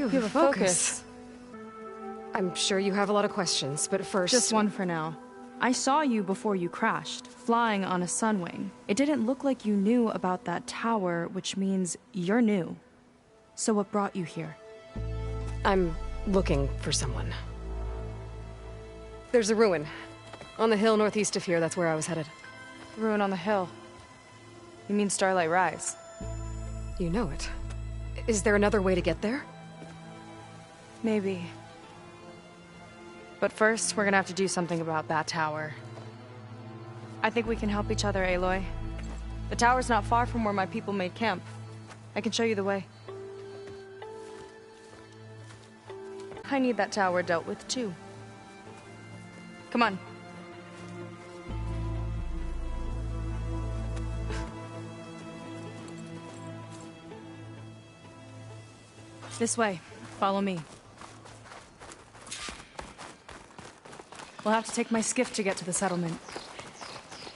You have a focus. I'm sure you have a lot of questions, but first... Just one for now. I saw you before you crashed, flying on a sunwing. It didn't look like you knew about that tower, which means you're new. So what brought you here? I'm looking for someone. There's a ruin. On the hill northeast of here, that's where I was headed. The ruin on the hill. You mean Starlight Rise? You know it. Is there another way to get there? Maybe. But first, we're gonna have to do something about that tower. I think we can help each other, Aloy. The tower's not far from where my people made camp. I can show you the way. I need that tower dealt with, too. Come on. This way. Follow me. We'll have to take my skiff to get to the settlement.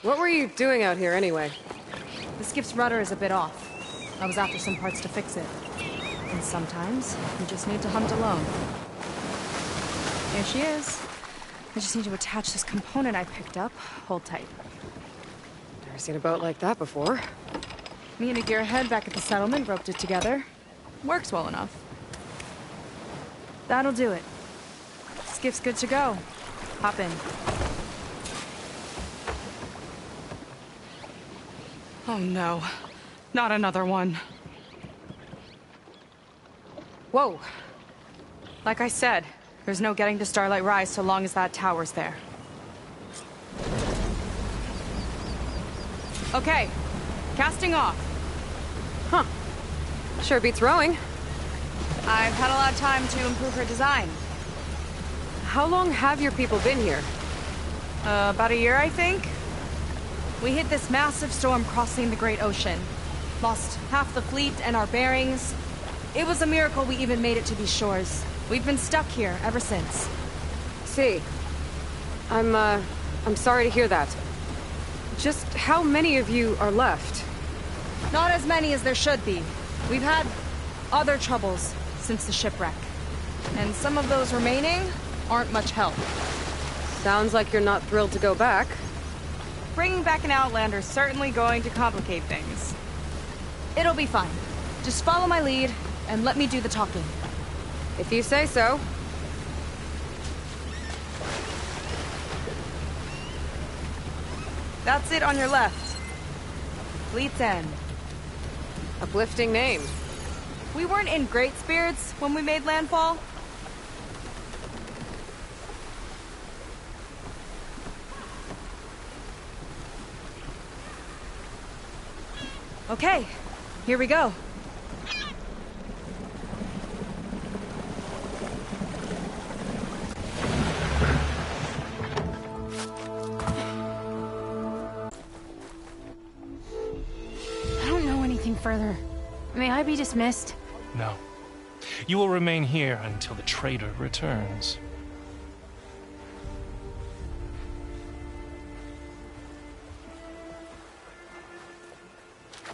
What were you doing out here, anyway? The skiff's rudder is a bit off. I was after some parts to fix it. And sometimes, you just need to hunt alone. Here she is. I just need to attach this component I picked up. Hold tight. Never seen a boat like that before. Me and a gearhead back at the settlement roped it together. Works well enough. That'll do it. Skiff's good to go. Hop in. Oh no. Not another one. Whoa. Like I said, there's no getting to Starlight Rise so long as that tower's there. Okay. Casting off. Huh. Sure beats rowing. I've had a lot of time to improve her design. How long have your people been here? About a year, I think. We hit this massive storm crossing the Great Ocean. Lost half the fleet and our bearings. It was a miracle we even made it to these shores. We've been stuck here ever since. See. I'm sorry to hear that. Just how many of you are left? Not as many as there should be. We've had other troubles since the shipwreck. And some of those remaining aren't much help. Sounds like you're not thrilled to go back. Bringing back an Outlander's certainly going to complicate things. It'll be fine. Just follow my lead and let me do the talking. If you say so. That's it on your left. Fleet's End. Uplifting name. We weren't in great spirits when we made landfall. Okay, here we go. I don't know anything further. May I be dismissed? No. You will remain here until the traitor returns.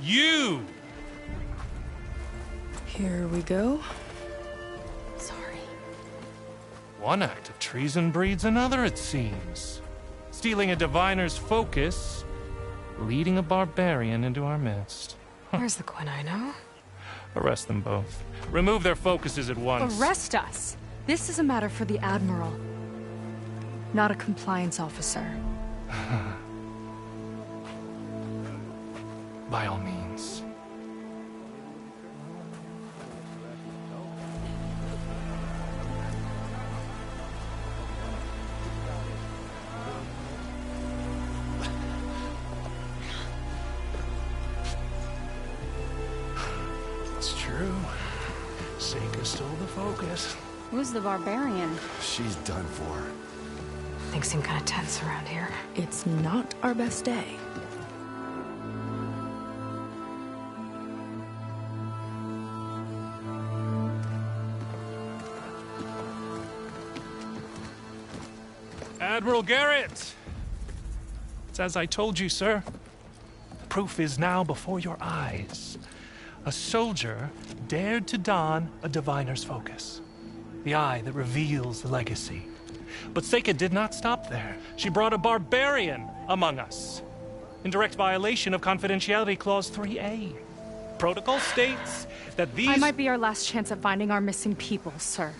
You! Here we go. Sorry. One act of treason breeds another, it seems. Stealing a diviner's focus, leading a barbarian into our midst. Where's the Quinino? Arrest them both. Remove their focuses at once. Arrest us! This is a matter for the Admiral, not a compliance officer. By all means. It's true. Seika stole the focus. Who's the barbarian? She's done for. Things seem kind of tense around here. It's not our best day. Admiral Garrett! It's as I told you, sir. Proof is now before your eyes. a soldier dared to don a diviner's focus, the eye that reveals the legacy. But Seika did not stop there. She brought a barbarian among us, in direct violation of Confidentiality Clause 3A. Protocol states that these... I might be our last chance at finding our missing people, sir.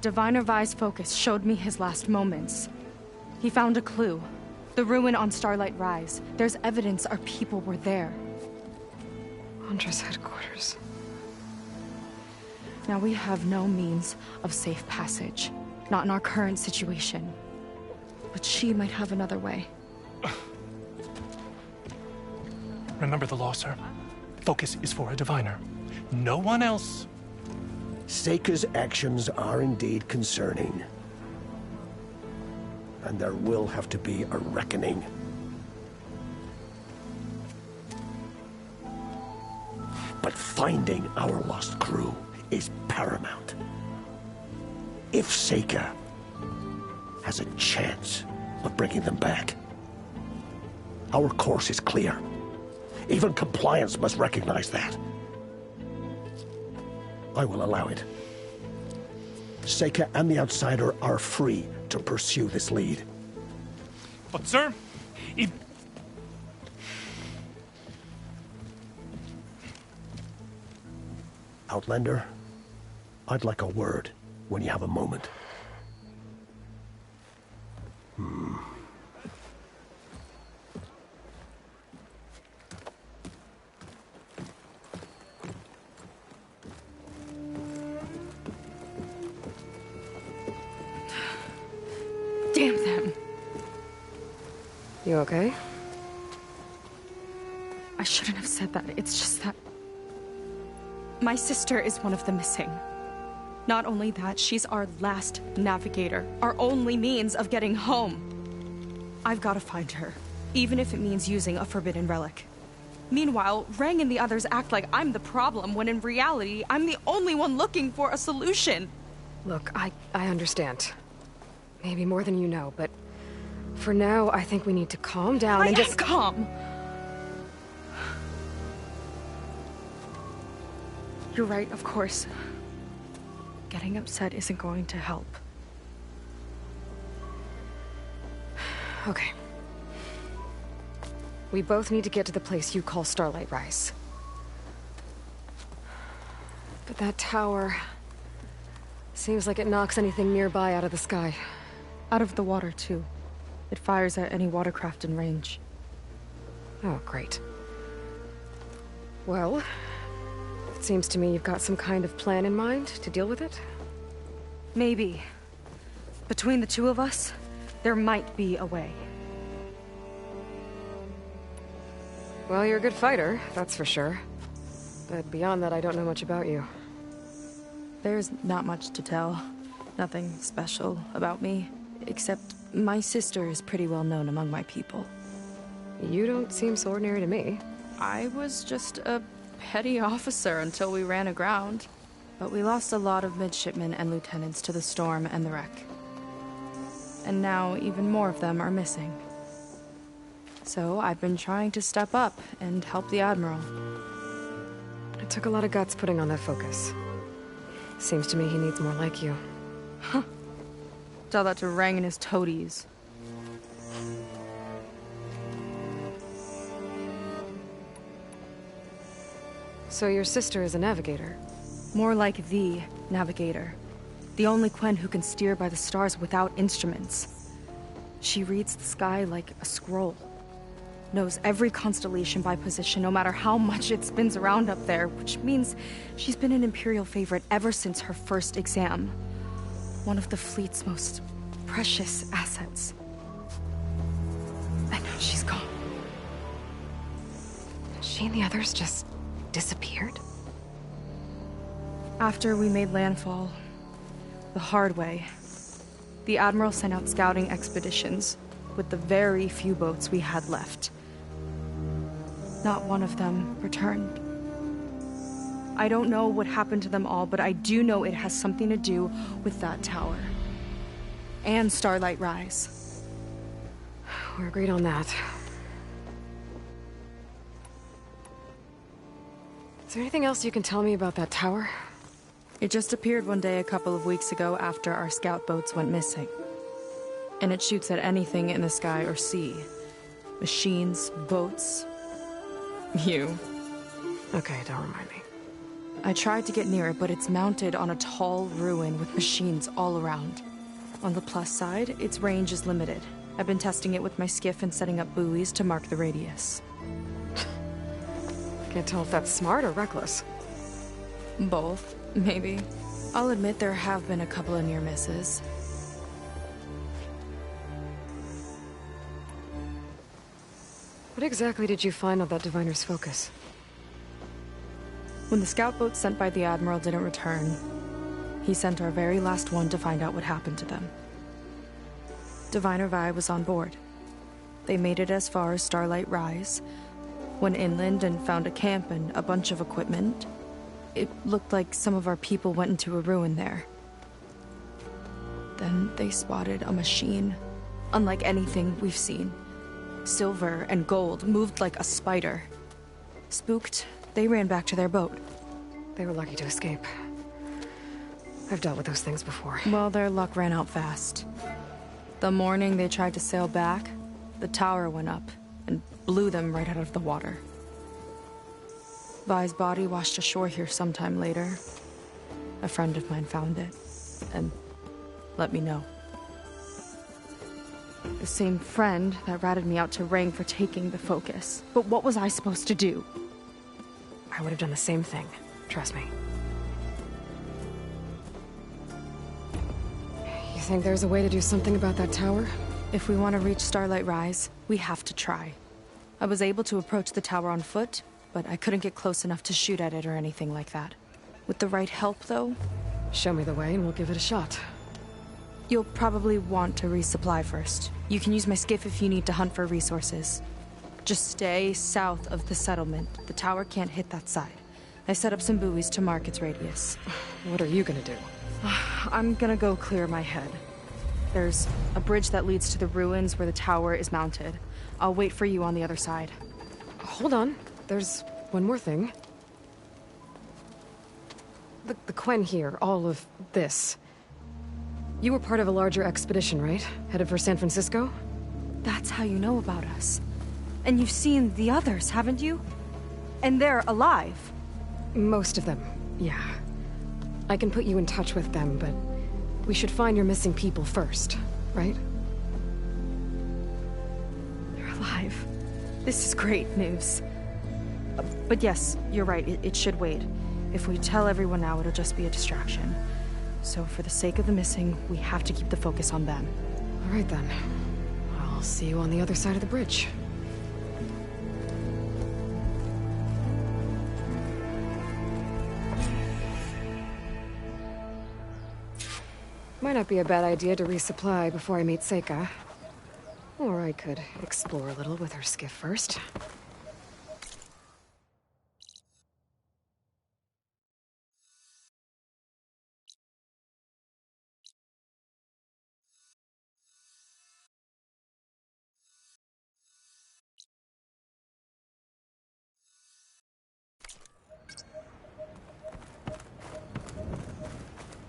Diviner Vi's focus showed me his last moments. He found a clue. The ruin on Starlight Rise. There's evidence our people were there. Hunter's headquarters. Now we have no means of safe passage. Not in our current situation. But she might have another way. Remember the law, sir. Focus is for a diviner. No one else. Seika's actions are indeed concerning. And there will have to be a reckoning. But finding our lost crew is paramount. If Seika has a chance of bringing them back, our course is clear. Even compliance must recognize that. I will allow it. Seika and the Outsider are free to pursue this lead. But, sir, if... Outlander, I'd like a word when you have a moment. Damn them. You okay? I shouldn't have said that. It's just that... my sister is one of the missing. Not only that, she's our last navigator. Our only means of getting home. I've got to find her. Even if it means using a forbidden relic. Meanwhile, Rang and the others act like I'm the problem, when in reality, I'm the only one looking for a solution. Look, I understand. Maybe more than you know, but for now, I think we need to calm down and just... calm! You're right, of course. Getting upset isn't going to help. Okay. We both need to get to the place you call Starlight Rise. But that tower... seems like it knocks anything nearby out of the sky. Out of the water, too. It fires at any watercraft in range. Oh, great. Well, it seems to me you've got some kind of plan in mind to deal with it? Maybe. Between the two of us, there might be a way. Well, you're a good fighter, that's for sure. But beyond that, I don't know much about you. There's not much to tell. Nothing special about me. Except my sister is pretty well known among my people. You don't seem so ordinary to me. I was just a petty officer until we ran aground. But we lost a lot of midshipmen and lieutenants to the storm and the wreck. And now even more of them are missing. So I've been trying to step up and help the Admiral. It took a lot of guts putting on that focus. Seems to me he needs more like you. Huh. Tell that to Rang and his toadies. So your sister is a navigator? More like the navigator. The only Quen who can steer by the stars without instruments. She reads the sky like a scroll. Knows every constellation by position, no matter how much it spins around up there, which means she's been an Imperial favorite ever since her first exam. One of the fleet's most precious assets. And now she's gone. She and the others just disappeared? After we made landfall, the hard way, the Admiral sent out scouting expeditions with the very few boats we had left. Not one of them returned. I don't know what happened to them all, but I do know it has something to do with that tower. And Starlight Rise. We're agreed on that. there anything else you can tell me about that tower? It just appeared one day a couple of weeks ago after our scout boats went missing. And it shoots at anything in the sky or sea. Machines, boats. You. Okay, don't remind me. I tried to get near it, but it's mounted on a tall ruin with machines all around. On the plus side, its range is limited. I've been testing it with my skiff and setting up buoys to mark the radius. Can't tell if that's smart or reckless. Both, maybe. I'll admit there have been a couple of near misses. What exactly did you find on that diviner's focus? When the scout boat sent by the Admiral didn't return, he sent our very last one to find out what happened to them. Diviner Vi was on board. They made it as far as Starlight Rise, went inland and found a camp and a bunch of equipment. It looked like some of our people went into a ruin there. Then they spotted a machine, unlike anything we've seen. Silver and gold, moved like a spider. Spooked, they ran back to their boat. They were lucky to escape. I've dealt with those things before. Well, their luck ran out fast. The morning they tried to sail back, the tower went up and blew them right out of the water. Vi's body washed ashore here sometime later. A friend of mine found it and let me know. The same friend that ratted me out to Rang for taking the focus. But what was I supposed to do? I would have done the same thing. Trust me. You think there's a way to do something about that tower? If we want to reach Starlight Rise, we have to try. I was able to approach the tower on foot, but I couldn't get close enough to shoot at it or anything like that. With the right help, though... Show me the way and we'll give it a shot. You'll probably want to resupply first. You can use my skiff if you need to hunt for resources. Just stay south of the settlement. The tower can't hit that side. I set up some buoys to mark its radius. What are you gonna do? I'm gonna go clear my head. There's a bridge that leads to the ruins where the tower is mounted. I'll wait for you on the other side. Hold on. There's one more thing. The Quen here, all of this. You were part of a larger expedition, right? Headed for San Francisco? That's how you know about us. And you've seen the others, haven't you? And they're alive. Most of them, yeah. I can put you in touch with them, but we should find your missing people first, right? They're alive. This is great news. But yes, you're right, it should wait. If we tell everyone now, it'll just be a distraction. So for the sake of the missing, we have to keep the focus on them. All right then. I'll see you on the other side of the bridge. Might not be a bad idea to resupply before I meet Seika. Or I could explore a little with her skiff first.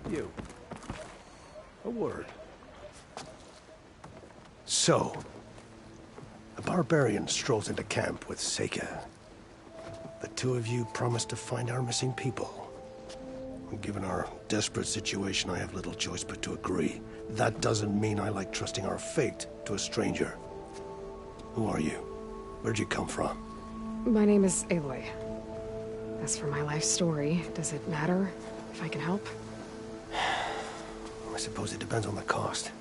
You. A word. So, a barbarian strolls into camp with Seika. The two of you promised to find our missing people. Given our desperate situation, I have little choice but to agree. That doesn't mean I like trusting our fate to a stranger. Who are you? Where'd you come from? My name is Aloy. As for my life story, does it matter if I can help? I suppose it depends on the cost.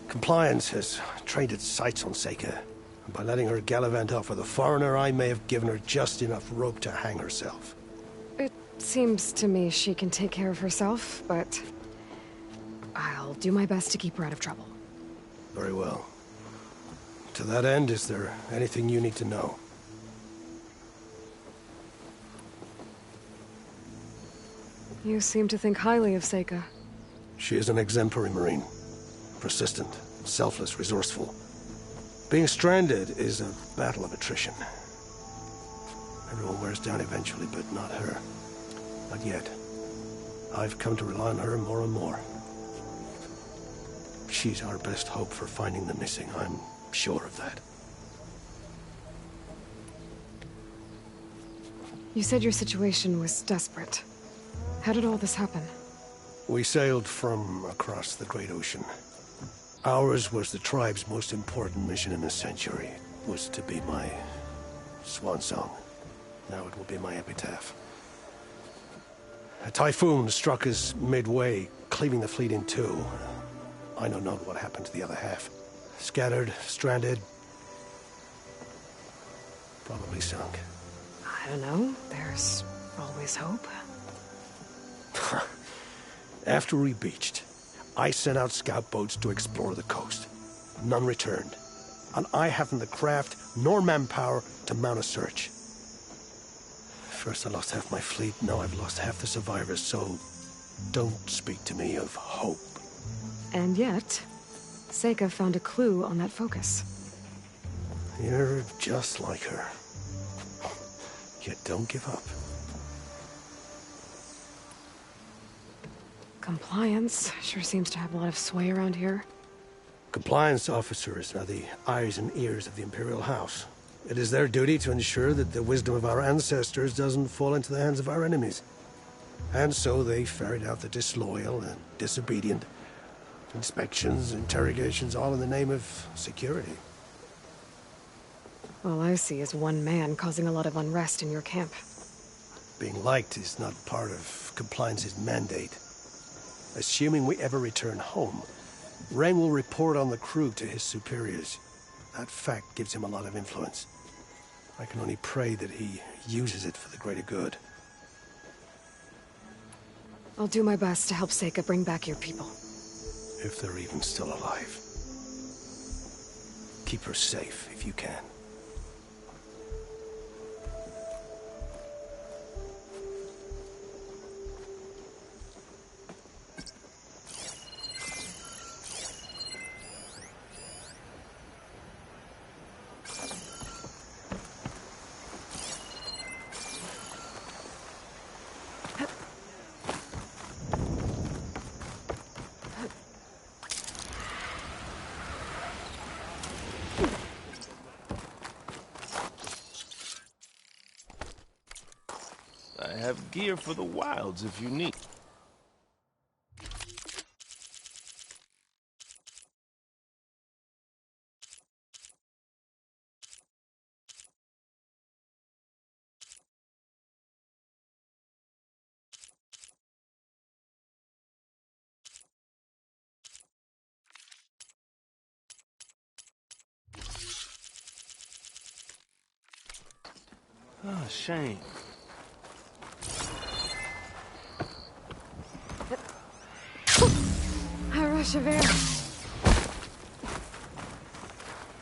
Compliance has trained its sights on Seika, and by letting her gallivant off with a foreigner, I may have given her just enough rope to hang herself. It seems to me she can take care of herself, but I'll do my best to keep her out of trouble. Very well. To that end, is there anything you need to know? You seem to think highly of Seika. She is an exemplary Marine. Persistent, selfless, resourceful. Being stranded is a battle of attrition. Everyone wears down eventually, but not her. Not yet. I've come to rely on her more and more. She's our best hope for finding the missing, I'm sure of that. You said your situation was desperate. How did all this happen? We sailed from across the Great Ocean. Ours was the tribe's most important mission in a century. It was to be my swan song. Now it will be my epitaph. A typhoon struck us midway, cleaving the fleet in two. I know not what happened to the other half. Scattered, stranded, probably sunk. I don't know. There's always hope. After we beached, I sent out scout boats to explore the coast. None returned. And I haven't the craft nor manpower to mount a search. First I lost half my fleet, now I've lost half the survivors, so don't speak to me of hope. And yet, Seika found a clue on that focus. You're just like her. Yet don't give up. Compliance sure seems to have a lot of sway around here. Compliance officers are the eyes and ears of the Imperial House. It is their duty to ensure that the wisdom of our ancestors doesn't fall into the hands of our enemies. And so they ferret out the disloyal and disobedient. Inspections, interrogations, all in the name of security. All I see is one man causing a lot of unrest in your camp. Being liked is not part of compliance's mandate. Assuming we ever return home, Ren will report on the crew to his superiors. That fact gives him a lot of influence. I can only pray that he uses it for the greater good. I'll do my best to help Seika bring back your people. If they're even still alive. Keep her safe if you can. I have gear for the wilds if you need. Oh, shame. A rush of air.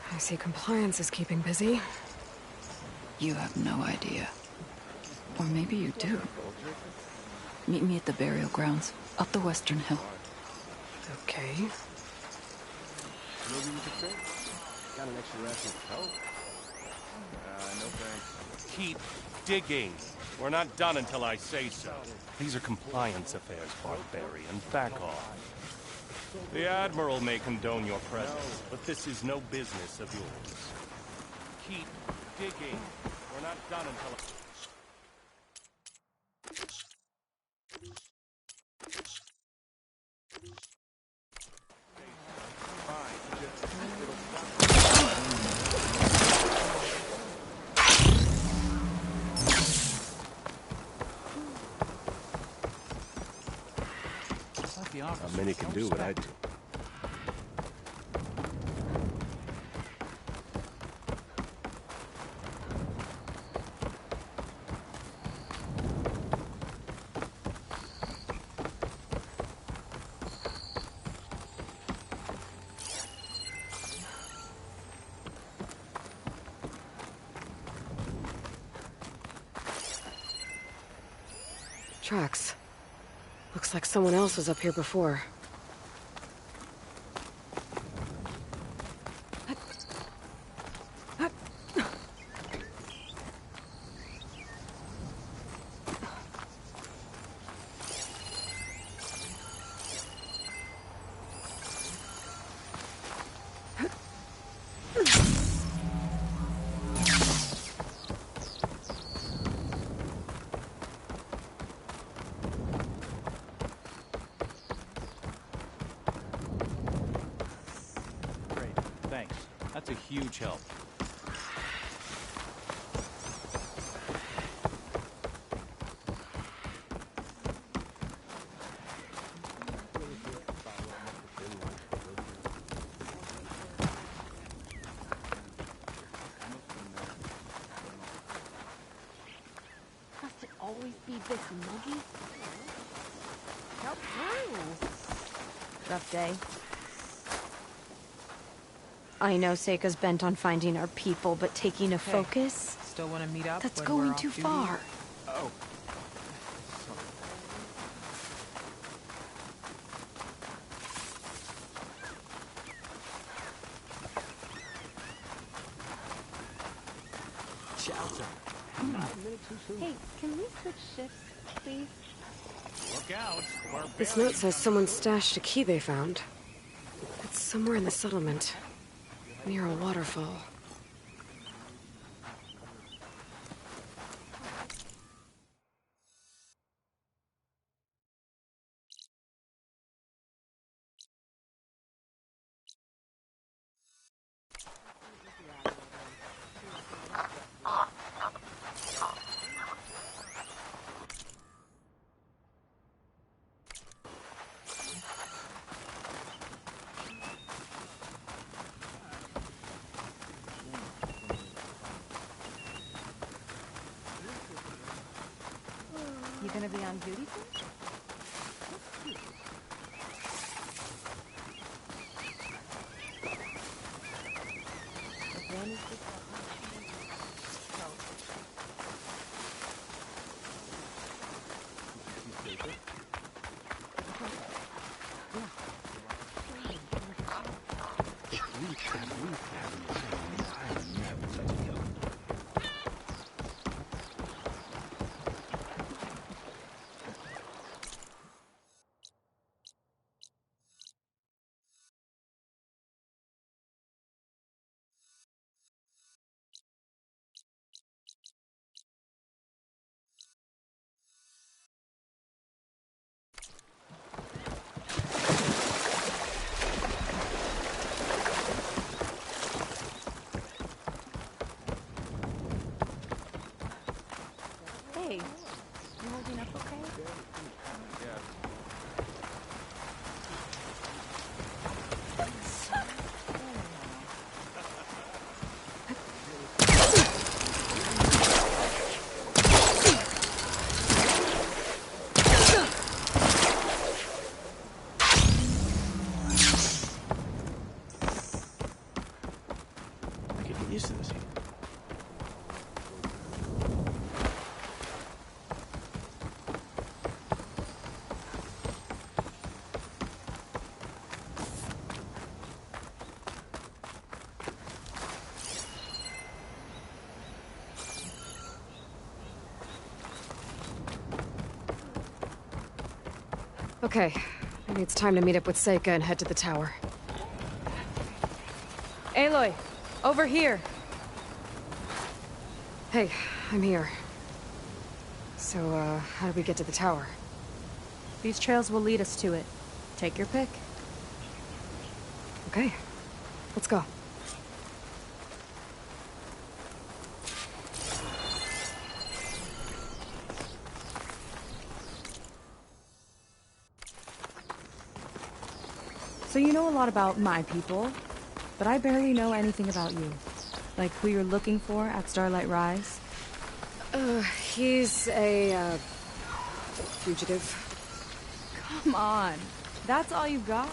I see compliance is keeping busy. You have no idea. Or maybe you do. Meet me at the burial grounds, up the western hill. Okay. Got an extra ration of coke? No thanks. Keep digging. We're not done until I say so. These are compliance affairs, barbarian. Back off. The Admiral may condone your presence, but this is no business of yours. Keep digging. We're not done until... Not many can do what I do. Tracks. Looks like someone else was up here before. Thanks. That's a huge help. Must it always be this muggy? Help through. Rough day. I know Seika's bent on finding our people, but taking a focus? Still want to meet up? That's when going we're too off duty? far. Oh. Hey, can we switch shifts, please? Look out. This note says someone stashed a key they found. It's somewhere in the settlement, near a waterfall. You gonna be on duty soon? Hey, you holding up okay? I could get used to this heat. Okay, maybe it's time to meet up with Seika and head to the tower. Aloy, over here. Hey, I'm here. So, how do we get to the tower? These trails will lead us to it. Take your pick. Okay, let's go. So you know a lot about my people, but I barely know anything about you. Like who you're looking for at Starlight Rise. He's a, fugitive. Come on. That's all you got?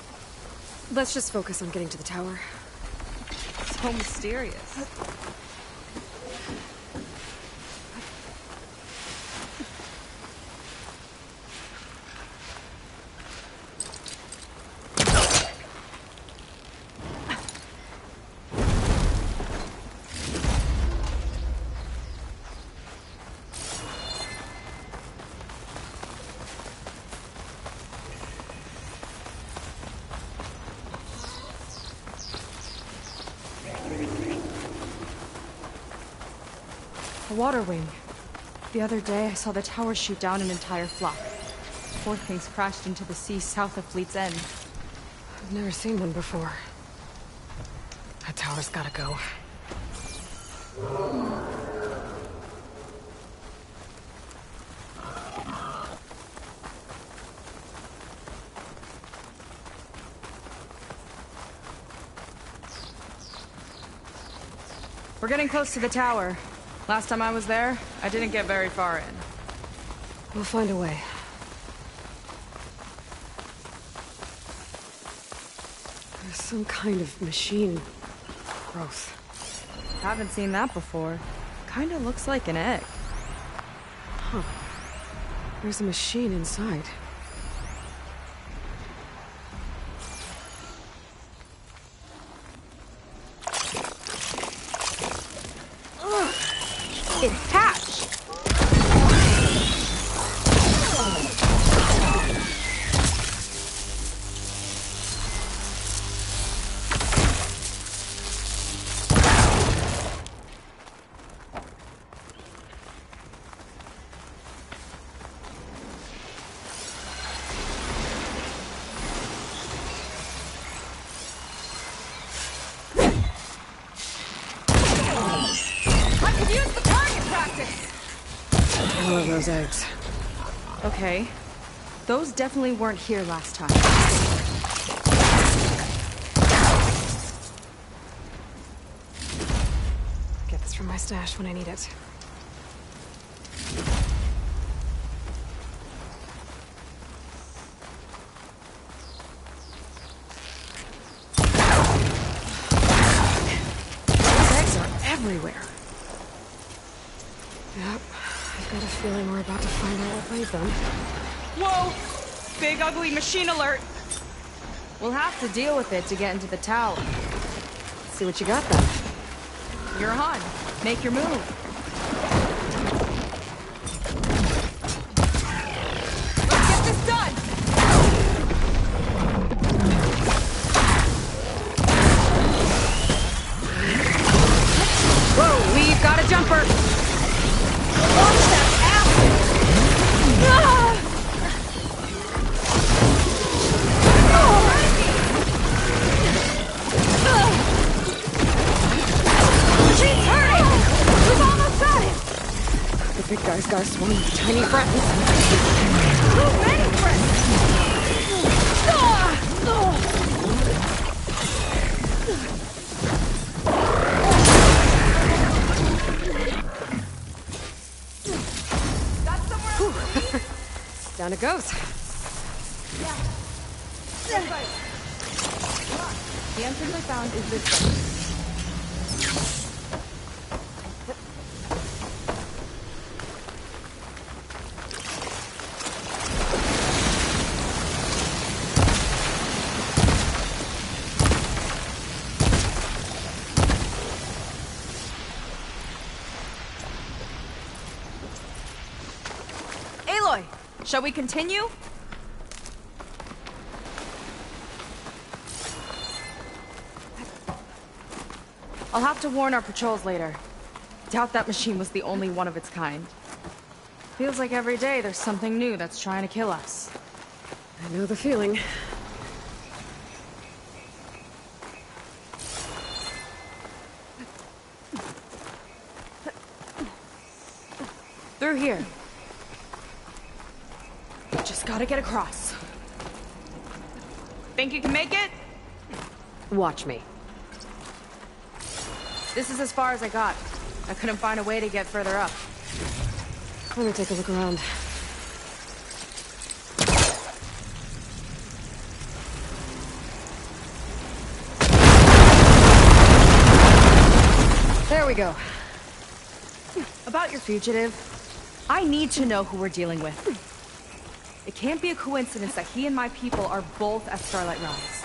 Let's just focus on getting to the tower. So mysterious. A water wing. The other day, I saw the tower shoot down an entire flock. Four things crashed into the sea south of Fleet's End. I've never seen one before. That power's gotta go. We're getting close to the tower. Last time I was there, I didn't get very far in. We'll find a way. There's some kind of machine growth. Haven't seen that before. Kinda looks like an egg. Huh. There's a machine inside. It hatched! I could use the target practice! One of those eggs. Okay. Those definitely weren't here last time. Get this from my stash when I need it. These eggs are everywhere. Yep. I've got a feeling we're about to find out what laid them. Whoa! Big ugly machine alert! We'll have to deal with it to get into the tower. Let's see what you got then. You're on. Make your move. Let's get this done! Whoa, we've got a jumper! Watch that acid! Ah! She's hurting! We've almost got it! The big guy's got a swarm of tiny friends. Too many friends! Ah! Got somewhere else? Down it goes. The entrance I found is this way. Aloy, shall we continue? I'll have to warn our patrols later. Doubt that machine was the only one of its kind. Feels like every day there's something new that's trying to kill us. I know the feeling. Through here. Just gotta get across. Think you can make it? Watch me. This is as far as I got. I couldn't find a way to get further up. Let me take a look around. There we go. About your fugitive, I need to know who we're dealing with. It can't be a coincidence that he and my people are both at Starlight Rise.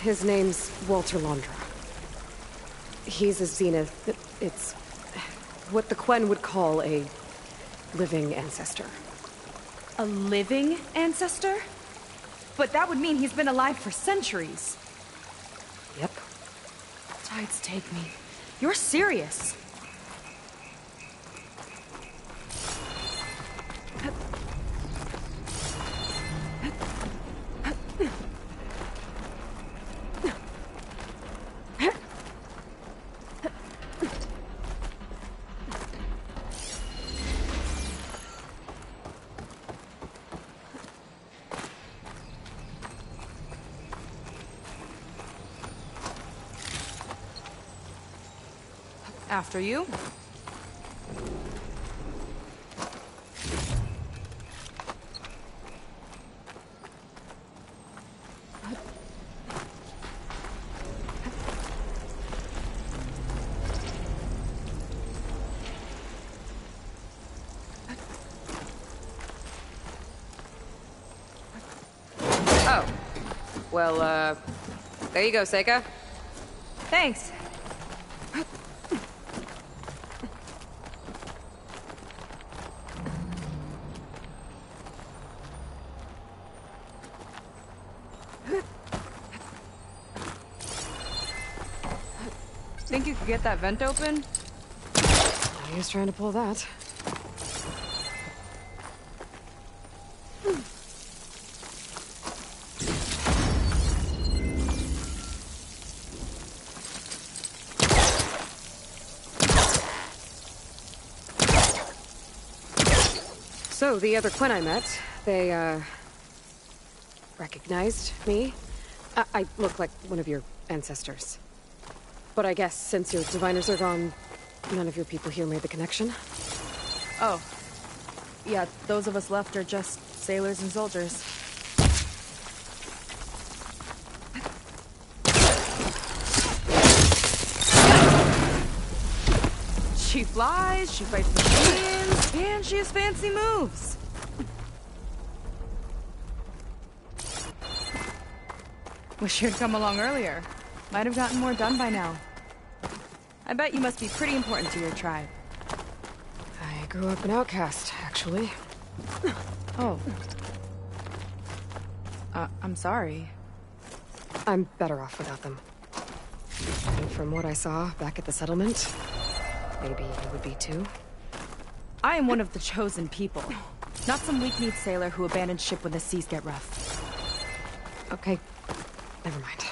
His name's Walter Londra. He's a Zenith. It's what the Quen would call a living ancestor. A living ancestor? But that would mean he's been alive for centuries. Yep. Tides take me. You're serious. After you. Oh. Well, there you go, Seika. Thanks. Think you could get that vent open? He was trying to pull that. So, the other Quinn I met, they, recognized me. I look like one of your ancestors. But I guess since your diviners are gone, none of your people here made the connection? Oh. Yeah, those of us left are just sailors and soldiers. She flies, she fights machines, and she has fancy moves. Wish you'd come along earlier. Might have gotten more done by now. I bet you must be pretty important to your tribe. I grew up an outcast, actually. Oh. I'm sorry. I'm better off without them. And from what I saw back at the settlement, maybe you would be too. I am one of the chosen people. Not some weak-kneed sailor who abandons ship when the seas get rough. Okay, never mind.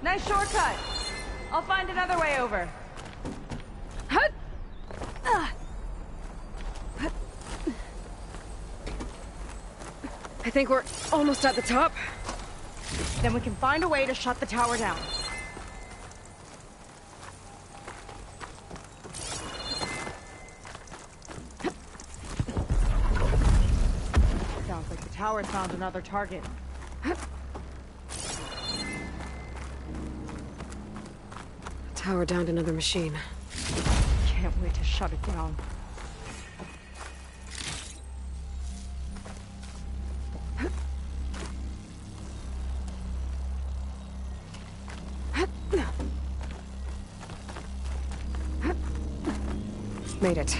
Nice shortcut. I'll find another way over. I think we're almost at the top. Then we can find a way to shut the tower down. Sounds like the tower's found another target. Tower downed another machine. Can't wait to shut it down. Made it.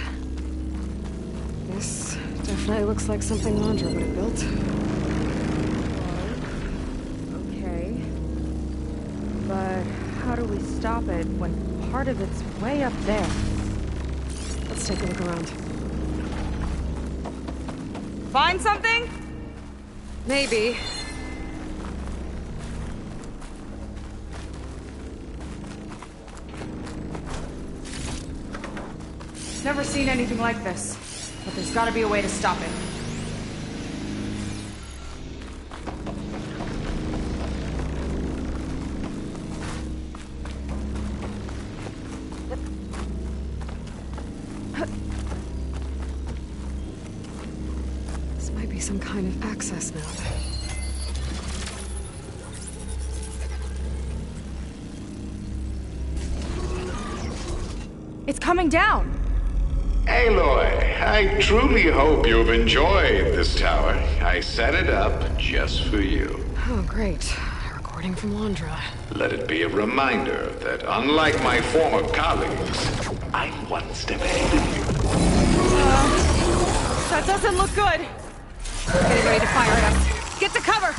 This definitely looks like something Landra would have built. Okay. But how do we stop it when part of it's way up there? Let's take a look around. Find something? Maybe. Never seen anything like this. But there's gotta be a way to stop it. This might be some kind of access node. It's coming down! Aloy, I truly hope you've enjoyed this tower. I set it up just for you. Oh, great. A recording from Landra. Let it be a reminder that unlike my former colleagues, I'm one step ahead of you. That doesn't look good! Getting ready to fire at us. Get to cover!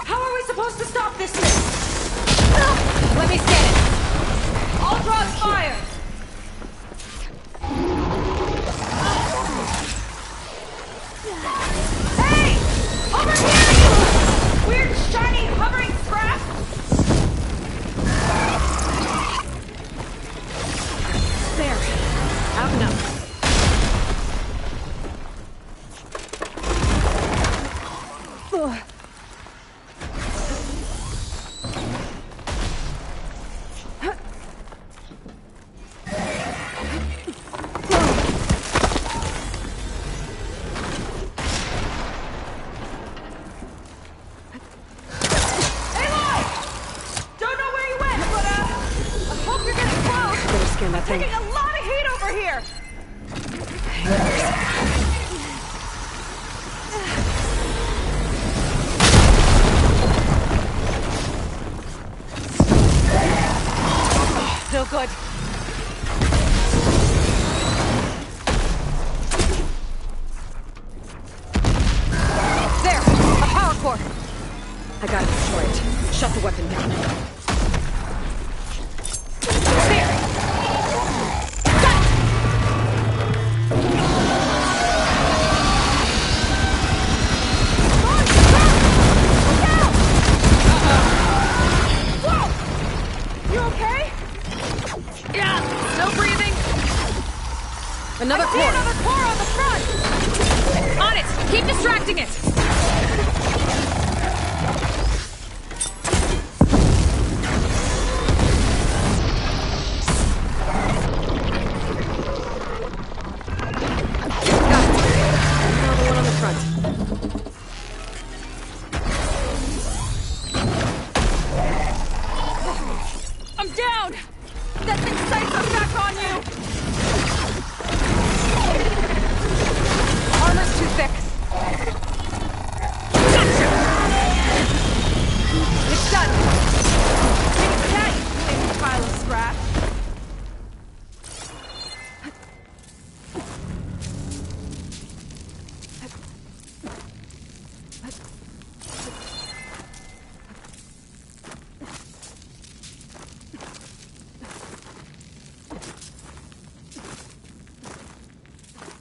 How are we supposed to stop this thing? Let me scan it. I'll drop fire! anything. Taking a lot of heat over here! No good. There! A power core! I gotta destroy it. Shut the weapon down. There! Whoa! You okay? Yeah, still breathing. Another I see core! another core on the front! On it! Keep distracting it! Another one on the front. I'm down! That thing's sights are back on you! Armor's too thick. Gotcha! It's done! Take that, you flaming pile of scrap!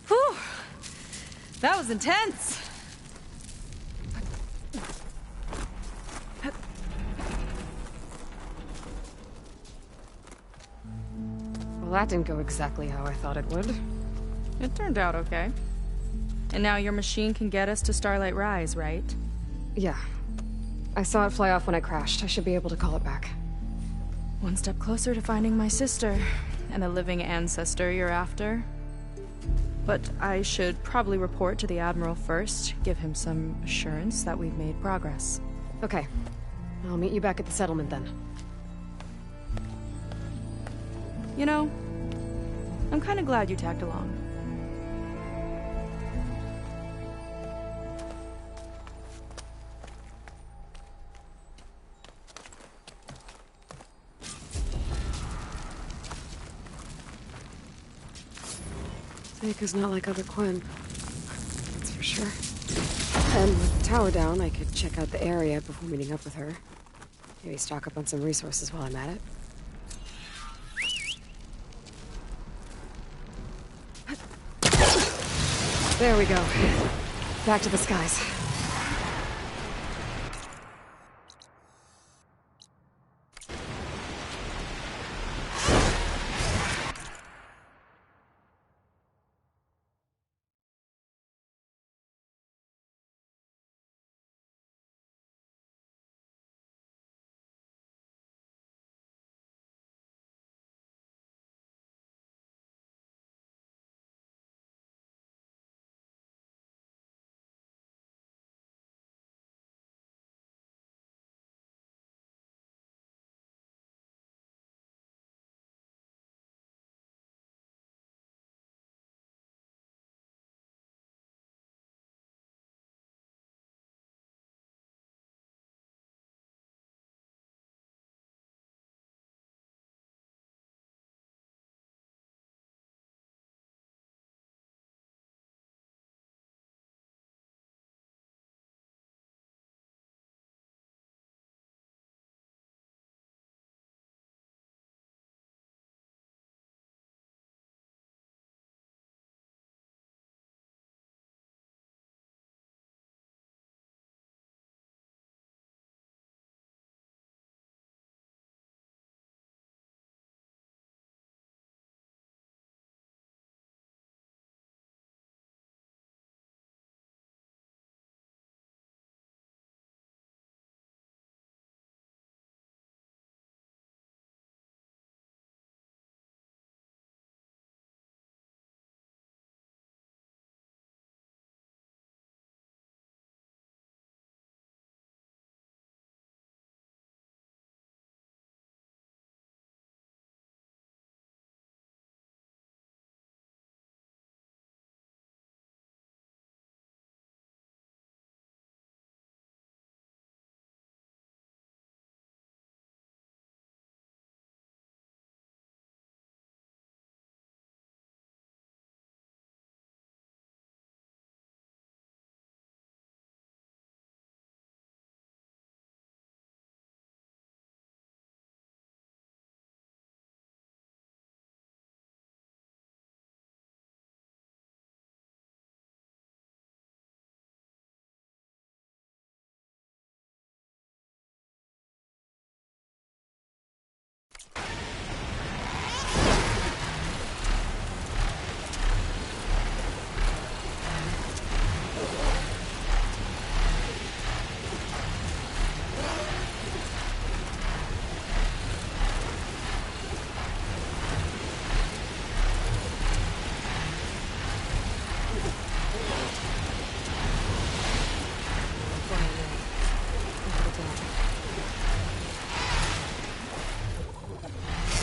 Whew! That was intense! Well, that didn't go exactly how I thought it would. It turned out okay. And now your machine can get us to Starlight Rise, right? Yeah. I saw it fly off when I crashed. I should be able to call it back. One step closer to finding my sister, and the living ancestor you're after. But I should probably report to the Admiral first, give him some assurance that we've made progress. Okay. I'll meet you back at the settlement then. You know, I'm kind of glad you tagged along. Seika's not like other Quinn. That's for sure. And with the tower down, I could check out the area before meeting up with her. Maybe stock up on some resources while I'm at it. There we go. Back to the skies.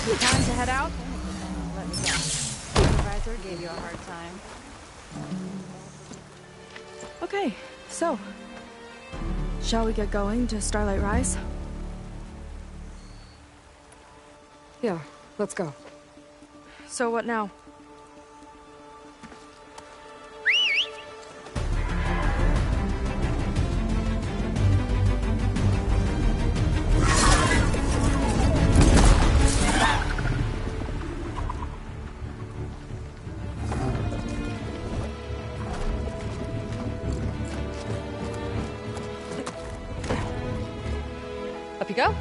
Time to head out? Let me guess. Supervisor gave you a hard time. Okay, so... shall we get going to Starlight Rise? Yeah, let's go. So what now? Up you go.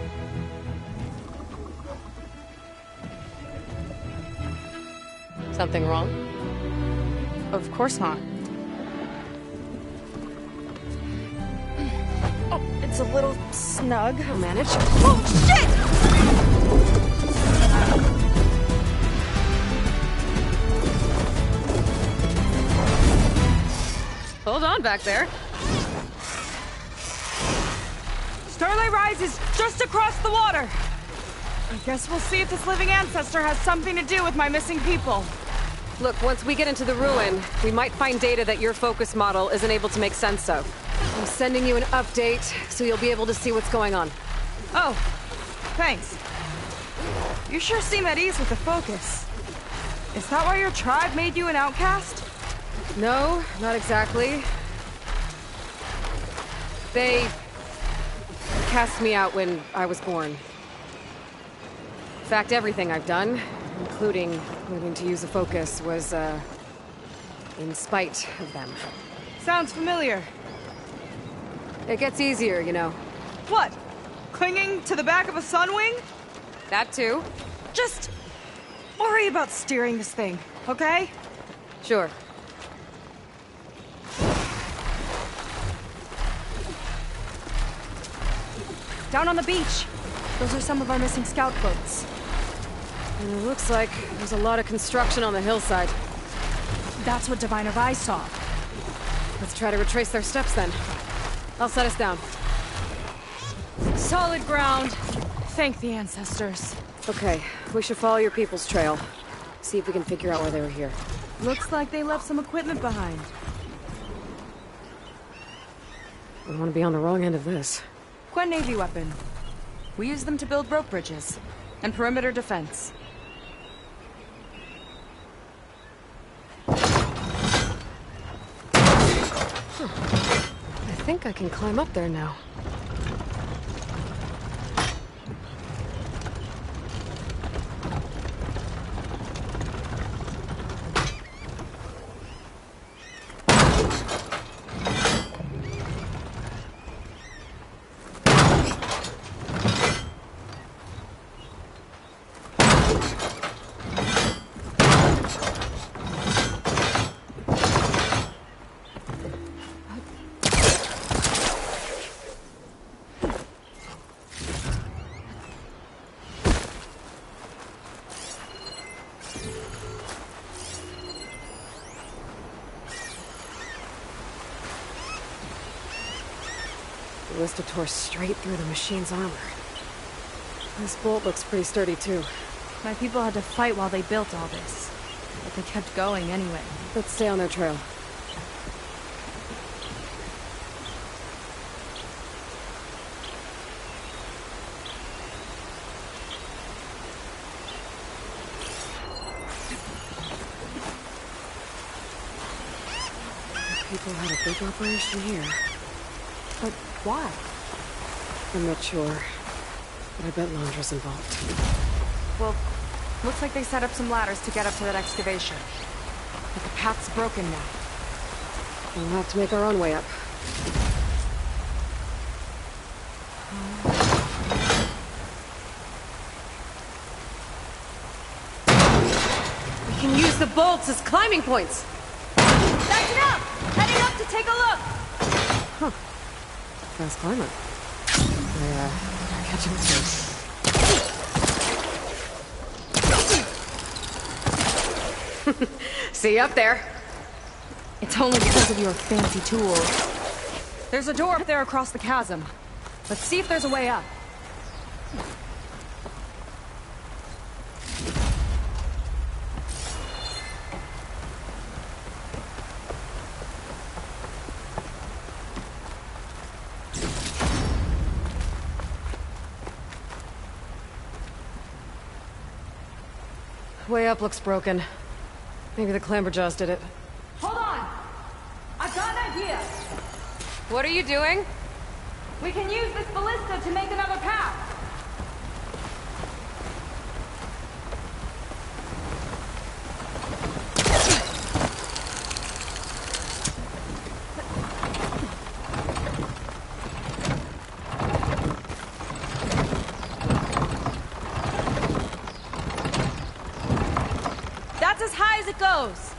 Something wrong? Of course not. Oh, it's a little snug. I'll manage. Oh, shit! Hold on back there. Starlight Rise is just across the water. I guess we'll see if this living ancestor has something to do with my missing people. Look, once we get into the ruin, we might find data that your focus model isn't able to make sense of. I'm sending you an update, so you'll be able to see what's going on. Oh, thanks. You sure seem at ease with the focus. Is that why your tribe made you an outcast? No, not exactly. They cast me out when I was born. In fact, everything I've done, including learning to use a focus, was, in spite of them. Sounds familiar. It gets easier, you know. What? Clinging to the back of a sunwing? That too. Just worry about steering this thing, okay? Sure. Down on the beach. Those are some of our missing scout boats. And it looks like there's a lot of construction on the hillside. That's what Diviner Vi saw. Let's try to retrace their steps then. I'll set us down. Solid ground. Thank the ancestors. Okay, we should follow your people's trail. See if we can figure out why they were here. Looks like they left some equipment behind. I don't want to be on the wrong end of this. Quen Navy weapon. We use them to build rope bridges and perimeter defense. I think I can climb up there now. The Ballista tore straight through the machine's armor. This bolt looks pretty sturdy, too. My people had to fight while they built all this. But they kept going anyway. Let's stay on their trail. People had a big operation here. But why? I'm not sure. But I bet Londra's involved. Well, looks like they set up some ladders to get up to that excavation. But the path's broken now. We'll have to make our own way up. We can use the bolts as climbing points! That's enough! Heading up to take a look! Huh. Fast climber. I catch him too. See you up there. It's only because of your fancy tools. There's a door up there across the chasm. Let's see if there's a way up. Way up looks broken. Maybe the clamberjaws did it. Hold on! I've got an idea! What are you doing? We can use this ballista to make another path! That's as high as it goes!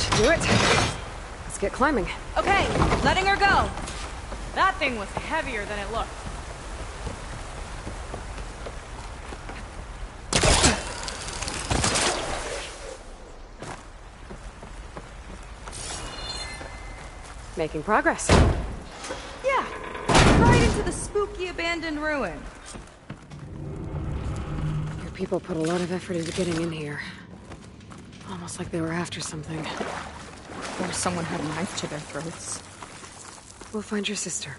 Should do it. Let's get climbing. Okay, letting her go. That thing was heavier than it looked. Making progress. Yeah, right into the spooky abandoned ruin. Your people put a lot of effort into getting in here. Almost like they were after something. Or someone had a knife to their throats. We'll find your sister.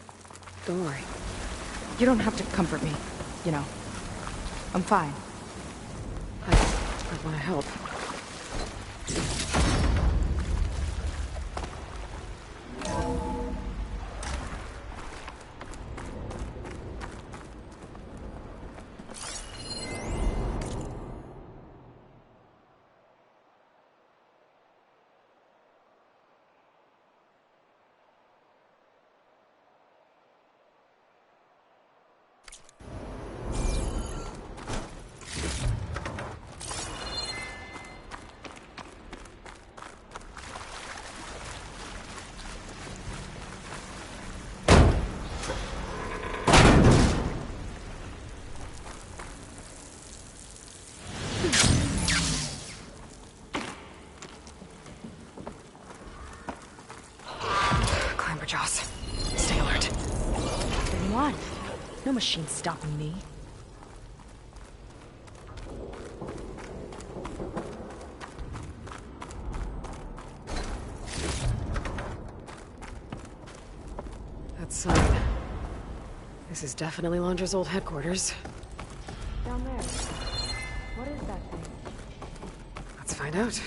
Don't worry. You don't have to comfort me, you know. I'm fine. I want to help. Clamberjaws. Stay alert. What do you want? No machine stopping me. That sign. This is definitely Londra's old headquarters. Down there. What is that thing? Let's find out.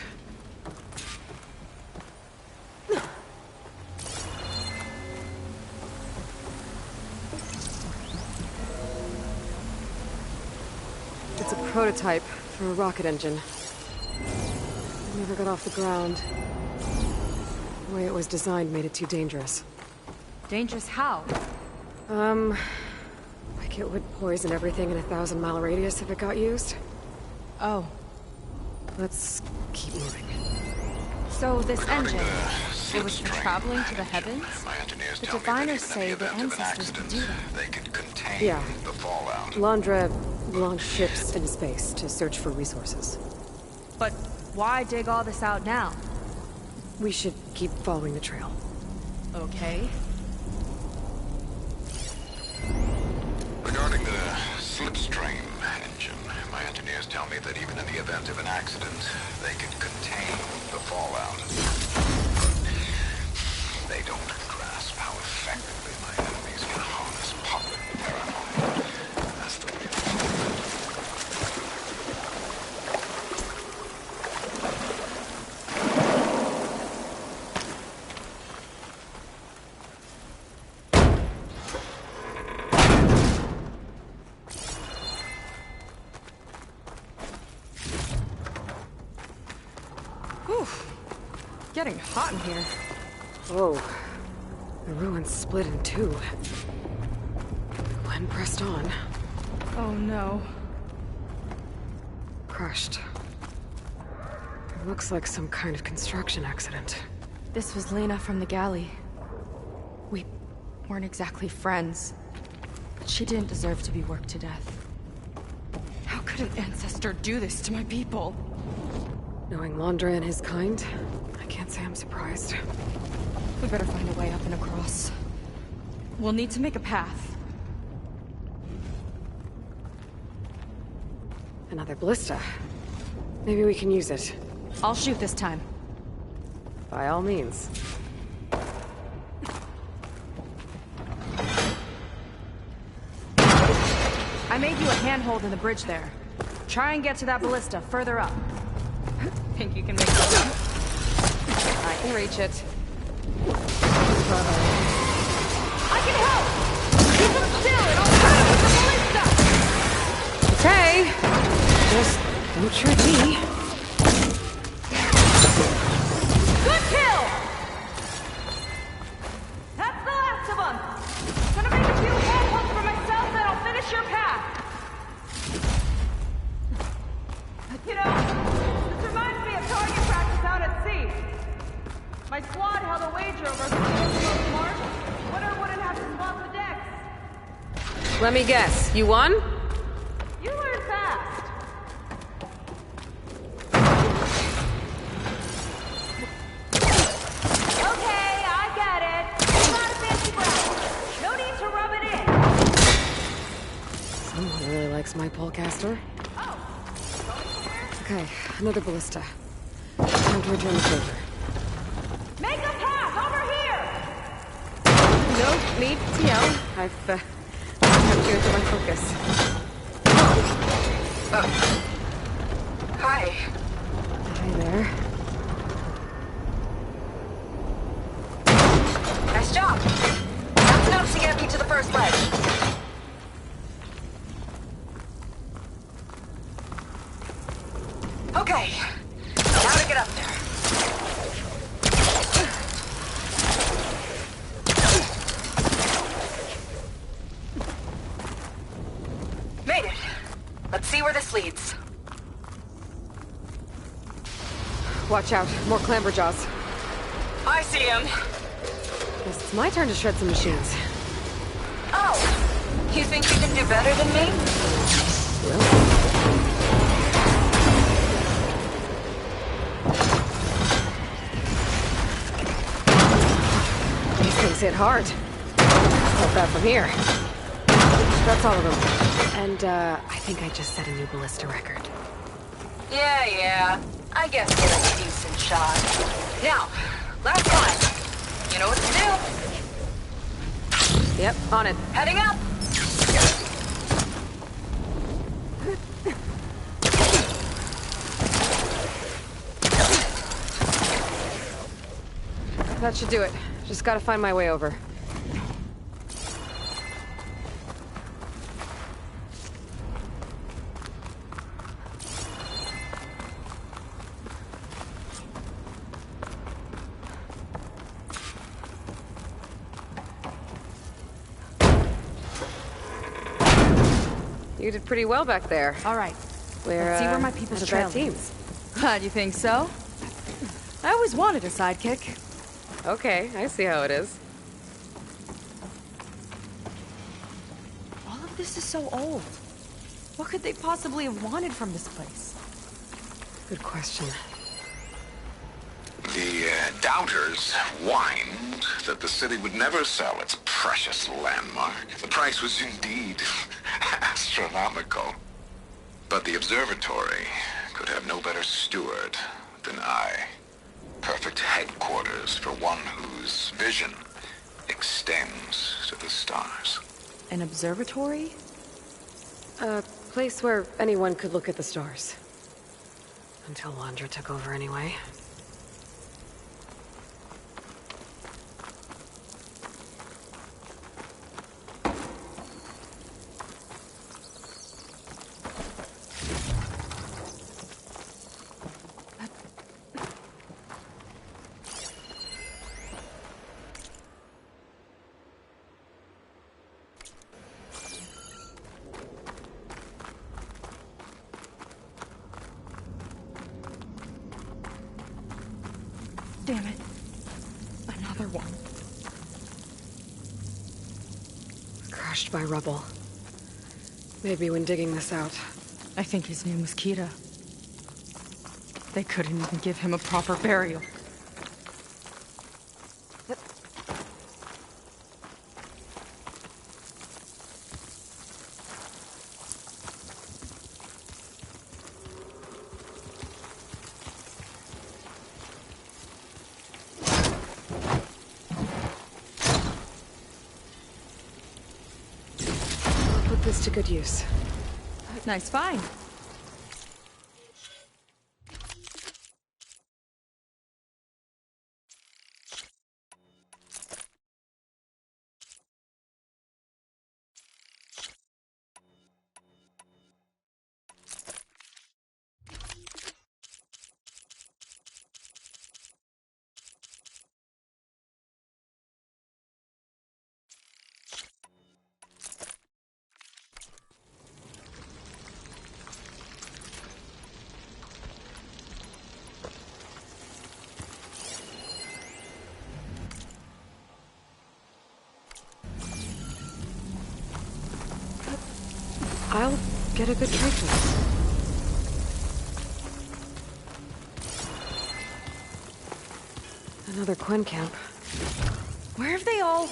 It's a prototype for a rocket engine. It never got off the ground. The way it was designed made it too dangerous. Dangerous how? Like it would poison everything in a 1,000-mile radius if it got used. Oh. Let's keep moving. So this engine, it was slipstream traveling to the engine. heavens? My engineers The tell me that diviners even say in the the event of an ancestors could accident, do that. they could contain Yeah. the fallout. Londra launched ships into space to search for resources. But why dig all this out now? We should keep following the trail. Okay. Regarding the slipstream engine, my engineers tell me that even in the event of an accident, they could contain the fallout. They don't grasp how effectively my enemies can harness public paranoia. That's the real Whew. Getting hot in here. Whoa. The ruins split in two. Gwen pressed on. Oh no. Crushed. It looks like some kind of construction accident. This was Lena from the galley. We weren't exactly friends. But she didn't deserve to be worked to death. How could an ancestor do this to my people? Knowing Londra and his kind, I can't say I'm surprised. We better find a way up and across. We'll need to make a path. Another ballista. Maybe we can use it. I'll shoot this time. By all means. I made you a handhold in the bridge there. Try and get to that ballista further up. Think you can make it jump? I can reach it. I can help! Keep him still and I'll try with the ballista! Okay. Just don't trick me. Good kill! That's the last of them! Gonna make a few handholds for myself, then I'll finish your path. You know, this reminds me of target practice out at sea. My squad held a wager over who was the most marked. Winner wouldn't have to swap the decks. Let me guess. You won? You learn fast. Okay, I get it. It's not a fancy brand. No need to rub it in. Someone really likes my polecaster. Oh, going somewhere? Okay, another ballista. Time to return the favor. Make a path over here! No need to yell. I've kept you into my focus. Hi. Hi there. Nice job. That's enough to get me to the first ledge. Okay. Now to get up there. Made it. Let's see where this leads. Watch out. More clamberjaws. I see him. Guess it's my turn to shred some machines. Oh, you think you can do better than me? Really? These things hit hard. Not bad from here. That's all of them. And, I think I just set a new ballista record. Yeah. I guess get a decent shot. Now, last climb. You know what to do. Yep, on it. Heading up. That should do it. Just gotta find my way over. You did pretty well back there. All right. Let's see where my people's trail teams. Glad you think so. I always wanted a sidekick. Okay, I see how it is. All of this is so old. What could they possibly have wanted from this place? Good question. The doubters whined that the city would never sell its precious landmark. The price was indeed astronomical. But the observatory could have no better steward than I. Perfect headquarters for one whose vision extends to the stars. An observatory? A place where anyone could look at the stars. Until Landra took over anyway. Damn it. Another one. Crushed by rubble. Maybe when digging this out. I think his name was Kira. They couldn't even give him a proper burial. I'll put this to good use. Nice find. I'll get a good trade for this. Another Quen camp. Where have they all...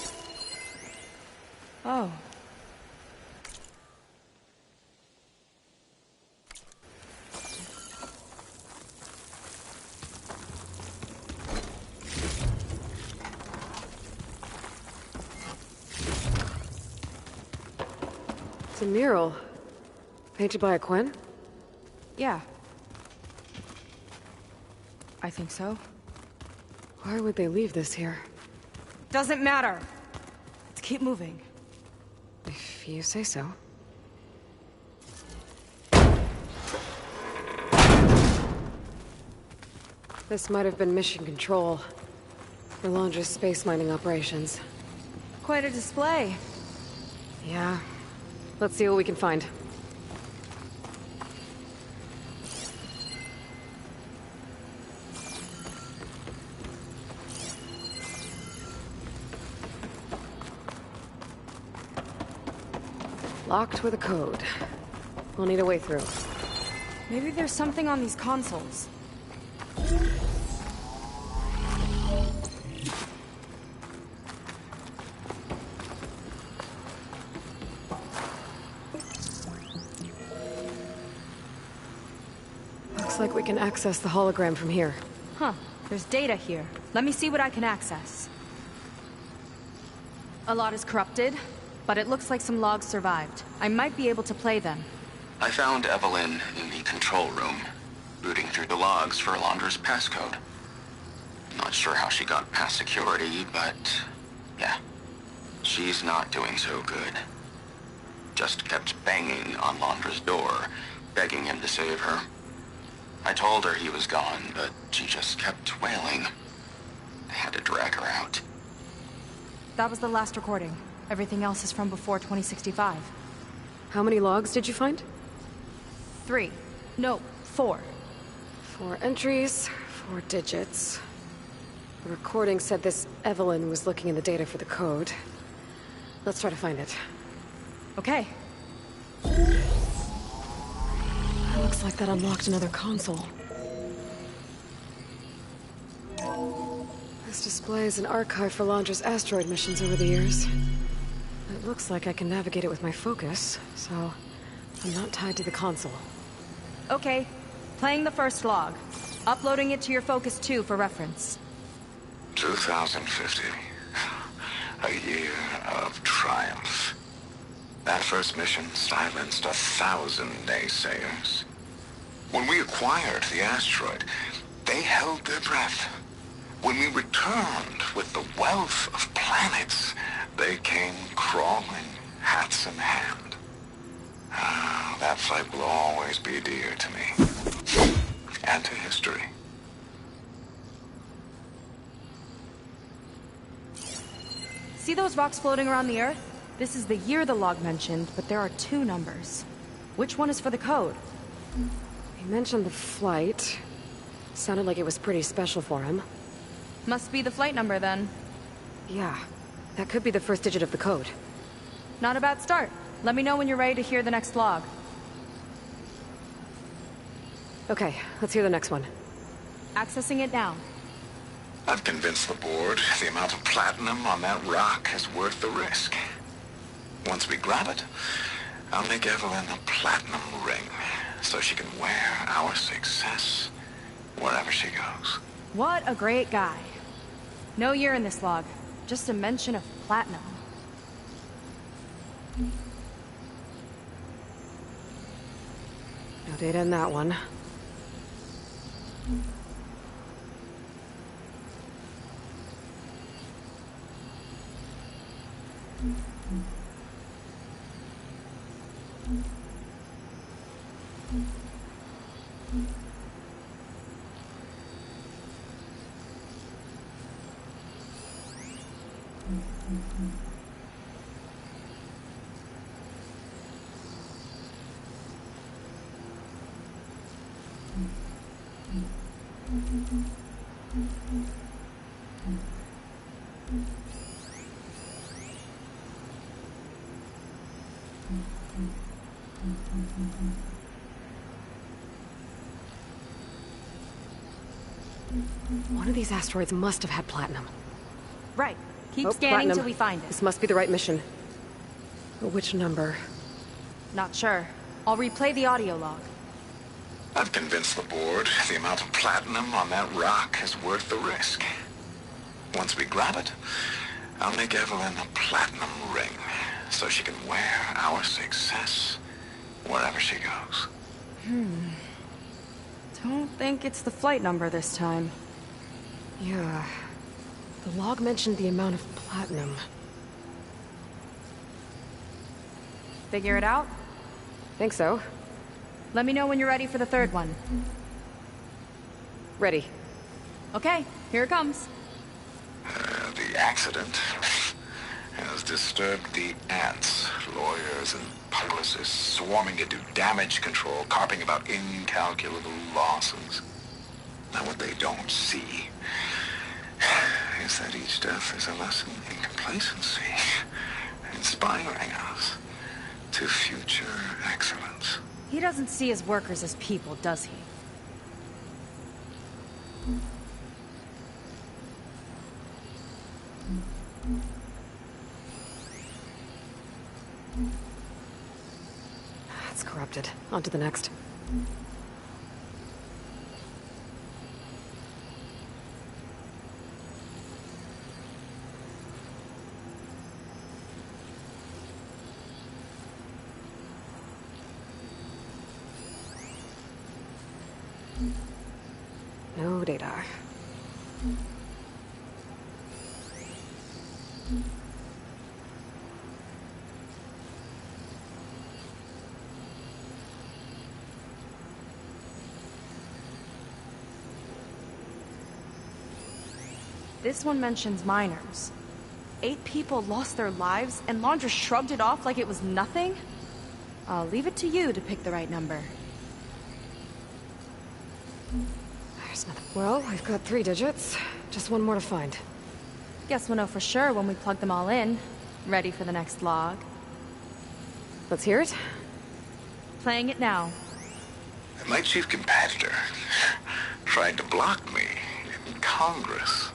Oh. It's a mural. Painted by a Quen? Yeah. I think so. Why would they leave this here? Doesn't matter. Let's keep moving. If you say so. This might have been mission control. For Londra's space mining operations. Quite a display. Yeah. Let's see what we can find. Locked with a code. We'll need a way through. Maybe there's something on these consoles. Looks like we can access the hologram from here. Huh. There's data here. Let me see what I can access. A lot is corrupted, but it looks like some logs survived. I might be able to play them. I found Evelyn in the control room, rooting through the logs for Alondra's passcode. Not sure how she got past security, but yeah, she's not doing so good. Just kept banging on Londra's door, begging him to save her. I told her he was gone, but she just kept wailing. I had to drag her out. That was the last recording. Everything else is from before 2065. How many logs did you find? 3. No, 4. 4 entries, 4 digits. The recording said this Evelyn was looking in the data for the code. Let's try to find it. Okay. Looks like that unlocked another console. This displays an archive for Londra's asteroid missions over the years. It looks like I can navigate it with my focus, so I'm not tied to the console. Okay. Playing the first log. Uploading it to your Focus 2 for reference. 2050. A year of triumph. That first mission silenced 1,000 naysayers. When we acquired the asteroid, they held their breath. When we returned with the wealth of planets, they came crawling, hats in hand. Ah, that fight will always be dear to me. And to history. See those rocks floating around the Earth? This is the year the log mentioned, but there are 2 numbers. Which one is for the code? He mentioned the flight. Sounded like it was pretty special for him. Must be the flight number, then. Yeah, that could be the first digit of the code. Not a bad start. Let me know when you're ready to hear the next log. Okay, let's hear the next one. Accessing it now. I've convinced the board the amount of platinum on that rock is worth the risk. Once we grab it, I'll make Evelyn a platinum ring so she can wear our success wherever she goes. What a great guy. No year in this log, just a mention of platinum. No data in that one. One of these asteroids must have had platinum. Right. Keep Oh, scanning platinum. till we find it. This must be the right mission. But which number? Not sure. I'll replay the audio log. I've convinced the board the amount of platinum on that rock is worth the risk. Once we grab it, I'll make Evelyn a platinum ring so she can wear our success wherever she goes. Don't think it's the flight number this time. Yeah. The log mentioned the amount of platinum. Figure it out? Think so. Let me know when you're ready for the third one. Ready. Okay, here it comes. The accident has disturbed the ants, lawyers and publicists swarming to do damage control, carping about incalculable losses. Now what they don't see is that each death is a lesson in complacency, inspiring us to future excellence. He doesn't see his workers as people, does he? It's corrupted. On to the next. No data. This one mentions miners. 8 people lost their lives, and Laundra shrugged it off like it was nothing? I'll leave it to you to pick the right number. There's nothing. Well, we've got 3 digits. Just one more to find. Guess we'll know for sure when we plug them all in. Ready for the next log. Let's hear it. Playing it now. My chief competitor tried to block me in Congress.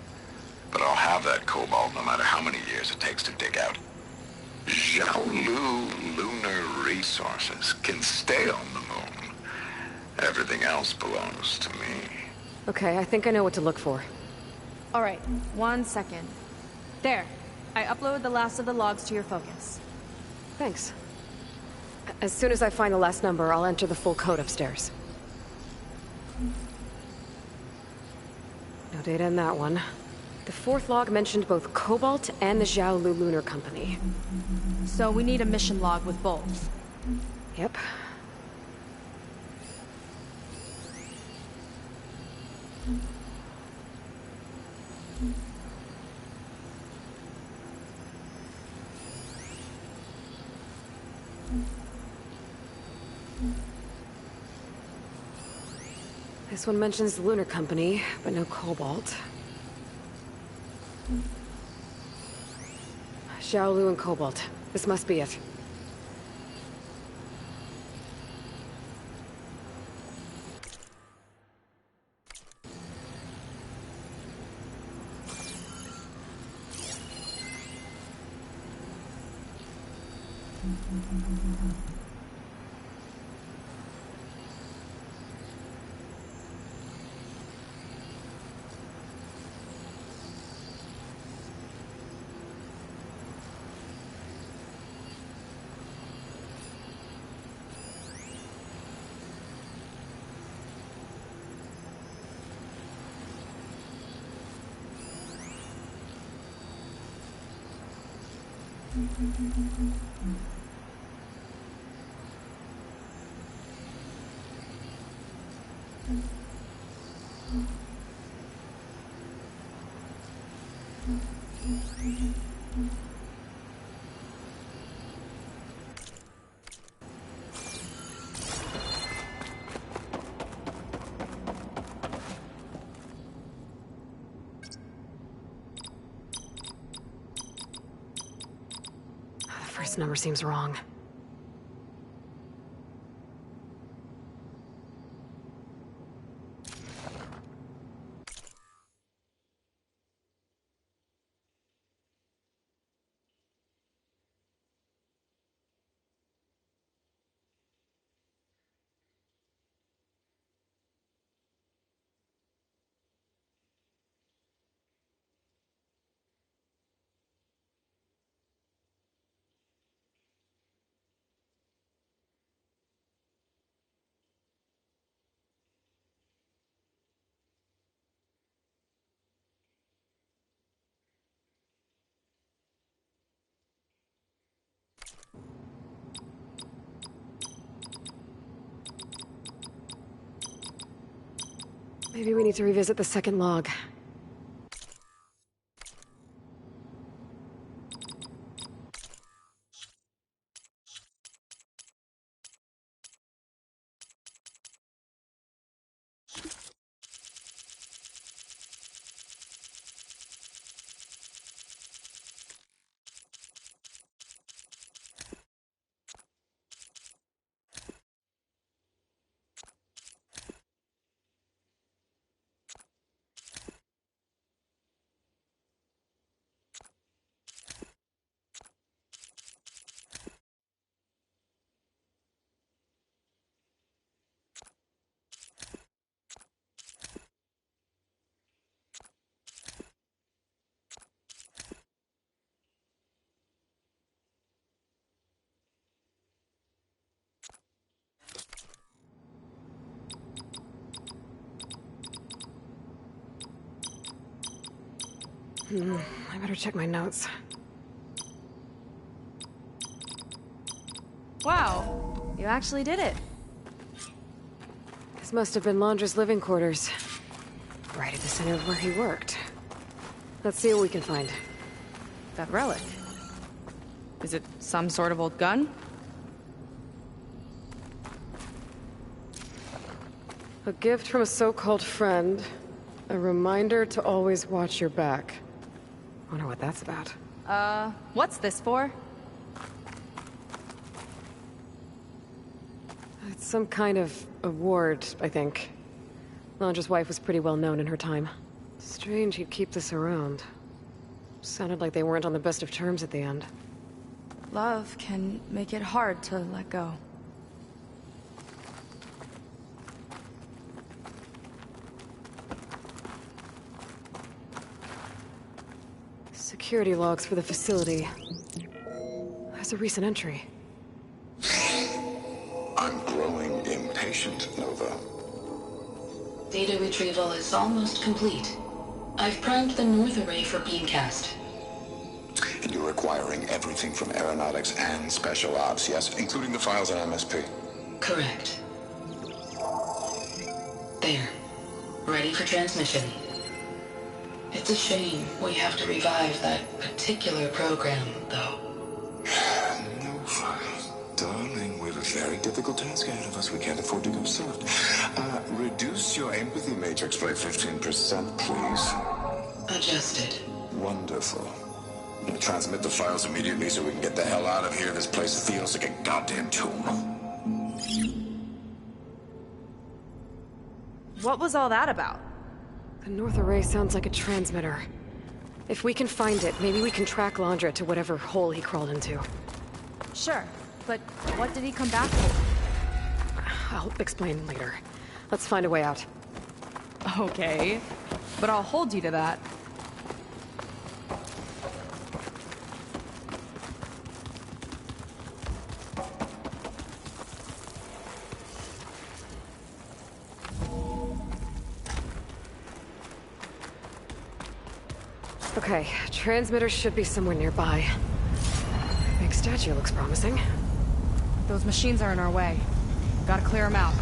But I'll have that cobalt no matter how many years it takes to dig out. Jiaolu lunar resources can stay on the moon. Everything else belongs to me. Okay, I think I know what to look for. All right, 1 second. There. I uploaded the last of the logs to your focus. Thanks. As soon as I find the last number, I'll enter the full code upstairs. No data in that one. The 4th log mentioned both Cobalt and the Jiaolu Lunar Company. So we need a mission log with both. Yep. This one mentions the Lunar Company, but no Cobalt. Jiaolu and Cobalt. This must be it. First number seems wrong. Maybe we need to revisit the second log. I better check my notes. Wow, you actually did it. This must have been Londra's living quarters. Right at the center of where he worked. Let's see what we can find. That relic. Is it some sort of old gun? A gift from a so-called friend. A reminder to always watch your back. Wonder what that's about. What's this for? It's some kind of award, I think. Londra's wife was pretty well known in her time. Strange he'd keep this around. Sounded like they weren't on the best of terms at the end. Love can make it hard to let go. Security logs for the facility. There's a recent entry. I'm growing impatient, Nova. Data retrieval is almost complete. I've primed the north array for beamcast. And you're acquiring everything from aeronautics and special ops, yes? Including the files on MSP. Correct. There. Ready for transmission. It's a shame we have to revive that particular program, though. Nova, darling, we have a very difficult task ahead of us. We can't afford to go soft. Reduce your empathy matrix by 15%, please. Adjusted. Wonderful. We'll transmit the files immediately so we can get the hell out of here. This place feels like a goddamn tomb. What was all that about? The north array sounds like a transmitter. If we can find it, maybe we can track Londra to whatever hole he crawled into. Sure, but what did he come back for? I'll explain later. Let's find a way out. Okay, but I'll hold you to that. Okay, transmitter should be somewhere nearby. next statue looks promising. Those machines are in our way. Gotta clear them out.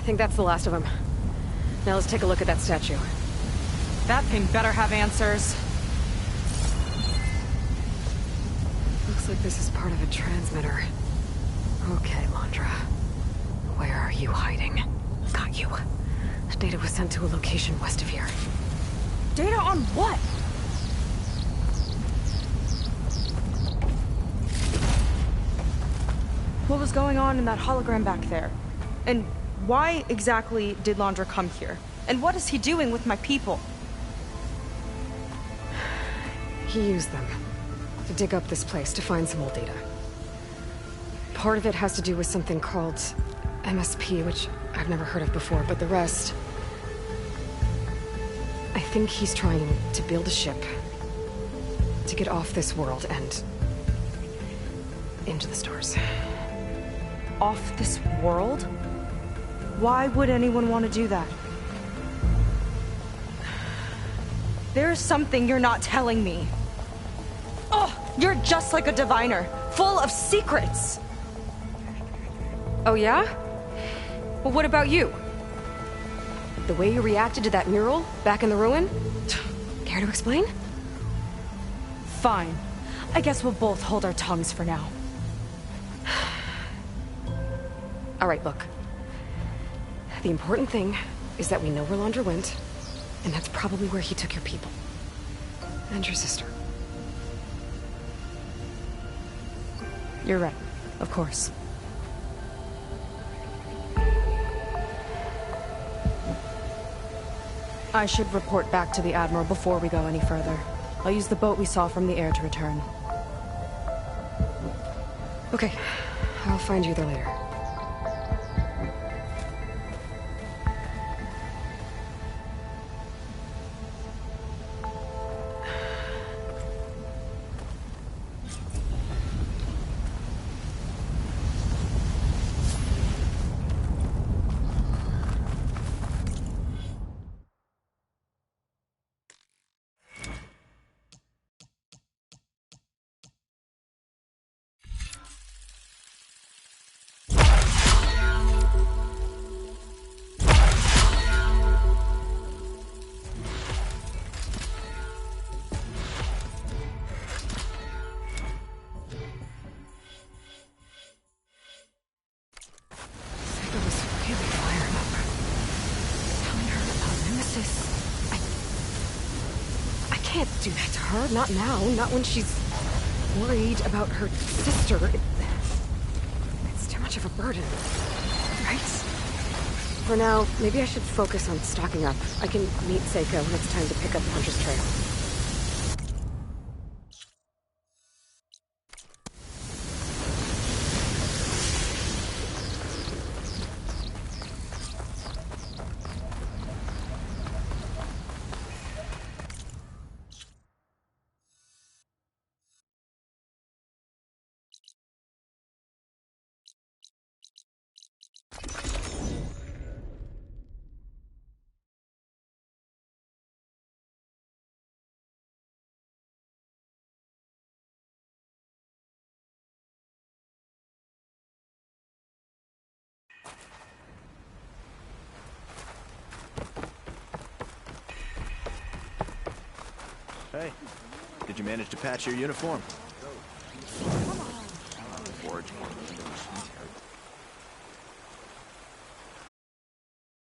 I think that's the last of them. Now let's take a look at that statue. That thing better have answers. Looks like this is part of a transmitter. Okay, Landra. Where are you hiding? Got you. Data was sent to a location west of here. Data on what? What was going on in that hologram back there? And why exactly did Landra come here? And what is he doing with my people? He used them to dig up this place to find some old data. Part of it has to do with something called MSP, which I've never heard of before, but the rest... I think he's trying to build a ship to get off this world and into the stars. Off this world? Why would anyone want to do that? There's something you're not telling me. Oh, you're just like a diviner, full of secrets. Oh yeah? Well, what about you? The way you reacted to that mural back in the ruin? Care to explain? Fine. I guess we'll both hold our tongues for now. All right, look. The important thing is that we know where Landra went, and that's probably where he took your people. And your sister. You're right. Of course. I should report back to the Admiral before we go any further. I'll use the boat we saw from the air to return. Okay. I'll find you there later. can't do that to her. Not now. Not when she's worried about her sister. It's too much of a burden. Right? For now, maybe I should focus on stocking up. I can meet Seika when it's time to pick up Hunter's trail. Hey, did you manage to patch your uniform?